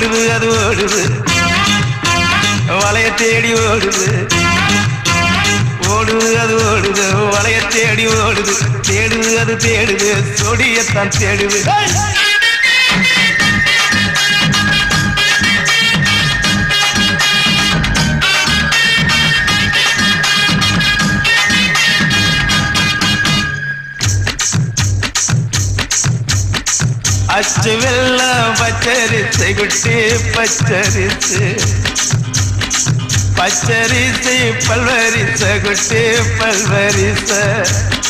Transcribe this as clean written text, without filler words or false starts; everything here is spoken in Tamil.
ஓடுது அது ஓடுது வளைய தேடி ஓடுது ஓடுது அது ஓடுது வளைய தேடி ஓடுது தேடுது அது தேடுது சொடியத்தான் தேடுது அச்சு வெள்ளம் பச்சரிசை குட்டி பச்சரிசு பச்சரிசை பல்வரிச குட்டி பல்வரிச